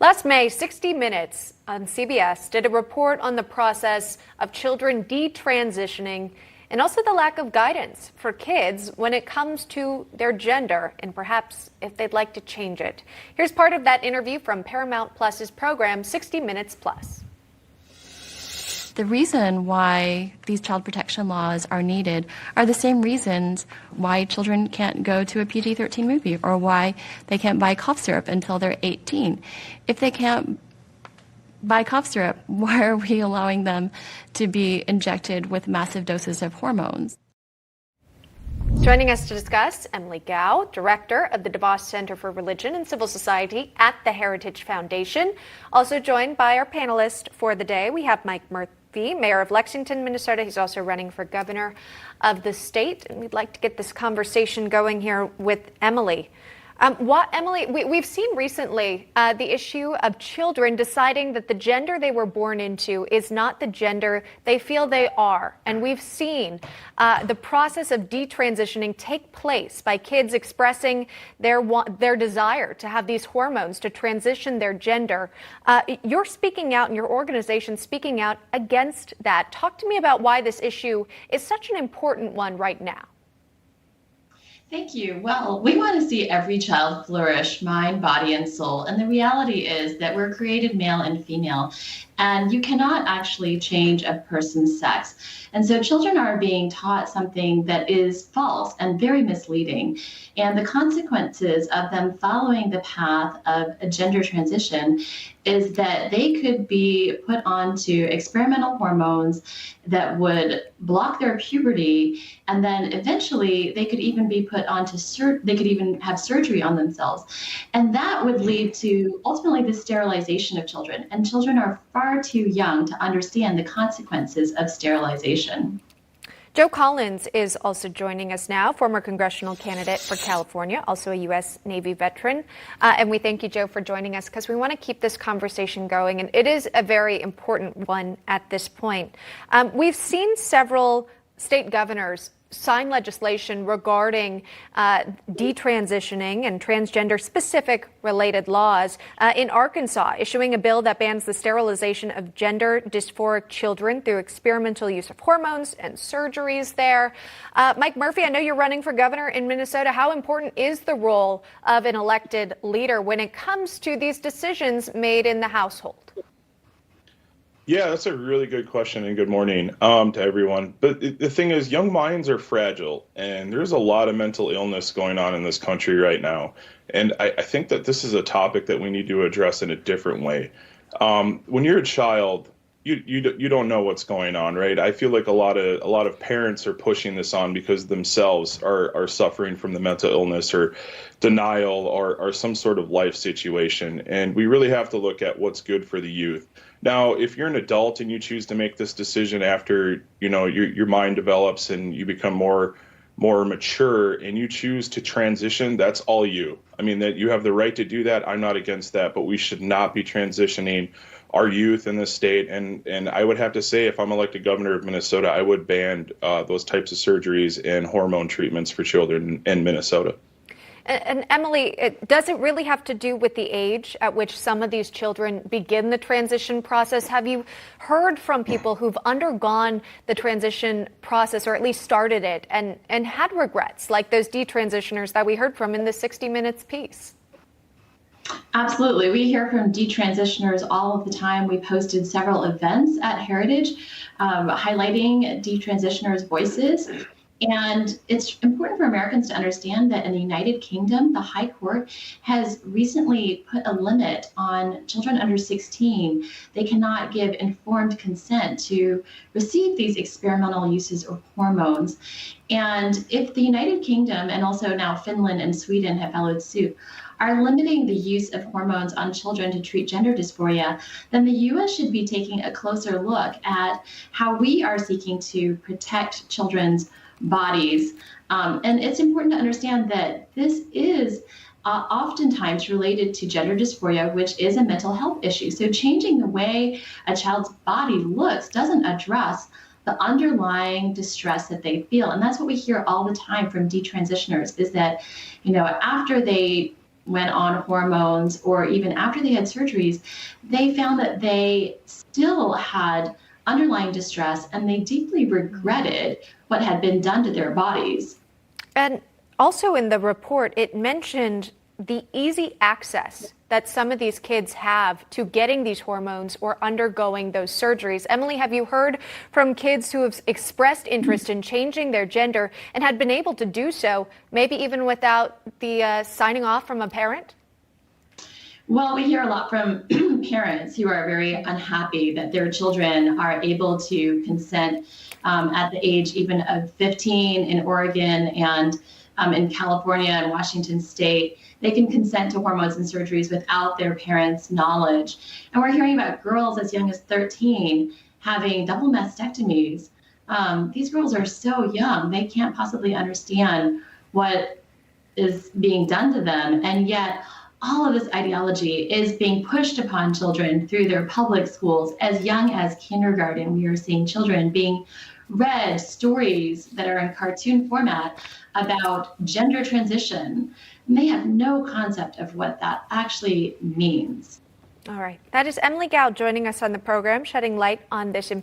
Last May, 60 Minutes on CBS did a report on the process of children detransitioning and also the lack of guidance for kids when it comes to their gender and perhaps if they'd like to change it. Here's part of that interview from Paramount Plus's program, 60 Minutes Plus. The reason why these child protection laws are needed are the same reasons why children can't go to a PG-13 movie or why they can't buy cough syrup until they're 18. If they can't buy cough syrup, why are we allowing them to be injected with massive doses of hormones? Joining us to discuss, Emilie Kao, director of the DeVos Center for Religion and Civil Society at the Heritage Foundation. Also joined by our panelist for the day, we have Mike Murphy, mayor of Lexington, Minnesota. He's also running for governor of the state. And we'd like to get this conversation going here with Emilie. Emilie, we've seen recently the issue of children deciding that the gender they were born into is not the gender they feel they are. And we've seen the process of detransitioning take place by kids expressing their desire to have these hormones to transition their gender. You're speaking out and your organization speaking out against that. Talk to me about why this issue is such an important one right now. Thank you. Well, we want to see every child flourish, mind, body, and soul. And the reality is that we're created male and female, and you cannot actually change a person's sex. And so children are being taught something that is false and very misleading. And the consequences of them following the path of a gender transition is that they could be put onto experimental hormones that would block their puberty, and then eventually they could even be put onto they could even have surgery on themselves. And that would lead to ultimately the sterilization of children. And children are far too young to understand the consequences of sterilization. Joe Collins is also joining us now, former congressional candidate for California, also a U.S. Navy veteran. And we thank you, Joe, for joining us because we want to keep this conversation going. And it is a very important one at this point. We've seen several state governors sign legislation regarding detransitioning and transgender-specific related laws. In Arkansas, issuing a bill that bans the sterilization of gender dysphoric children through experimental use of hormones and surgeries there. Mike Murphy, I know you're running for governor in Minnesota. How important is the role of an elected leader when it comes to these decisions made in the household? Yeah, that's a really good question, and good morning to everyone. But the thing is, young minds are fragile, and there's a lot of mental illness going on in this country right now. And I think that this is a topic that we need to address in a different way. When you're a child, you don't know what's going on, right? I feel like a lot of parents are pushing this on because themselves are suffering from the mental illness or denial or some sort of life situation. And we really have to look at what's good for the youth. Now, if you're an adult and you choose to make this decision after, your mind develops and you become more mature and you choose to transition, that's all you. I mean, that you have the right to do that. I'm not against that, but we should not be transitioning our youth in this state. And I would have to say, if I'm elected governor of Minnesota, I would ban those types of surgeries and hormone treatments for children in Minnesota. And Emilie, does it really have to do with the age at which some of these children begin the transition process? Have you heard from people who've undergone the transition process or at least started it and had regrets, like those detransitioners that we heard from in the 60 Minutes piece? Absolutely. We hear from detransitioners all of the time. We posted several events at Heritage highlighting detransitioners' voices. And it's important for Americans to understand that in the United Kingdom, the High Court has recently put a limit on children under 16. They cannot give informed consent to receive these experimental uses of hormones. And if the United Kingdom and also now Finland and Sweden have followed suit, are limiting the use of hormones on children to treat gender dysphoria, then the U.S. should be taking a closer look at how we are seeking to protect children's bodies. And it's important to understand that this is oftentimes related to gender dysphoria, which is a mental health issue. So changing the way a child's body looks doesn't address the underlying distress that they feel. And that's what we hear all the time from detransitioners is that, after they went on hormones or even after they had surgeries, they found that they still had underlying distress and they deeply regretted what had been done to their bodies. And also in the report, it mentioned the easy access that some of these kids have to getting these hormones or undergoing those surgeries. Emilie, have you heard from kids who have expressed interest in changing their gender and had been able to do so, maybe even without the signing off from a parent? Well, we hear a lot from parents who are very unhappy that their children are able to consent at the age even of 15 in Oregon and in California and Washington State. They can consent to hormones and surgeries without their parents' knowledge. And we're hearing about girls as young as 13 having double mastectomies. These girls are so young, they can't possibly understand what is being done to them. And yet, all of this ideology is being pushed upon children through their public schools. As young as kindergarten, we are seeing children being read stories that are in cartoon format about gender transition. And they have no concept of what that actually means. All right. That is Emilie Kao joining us on the program, shedding light on this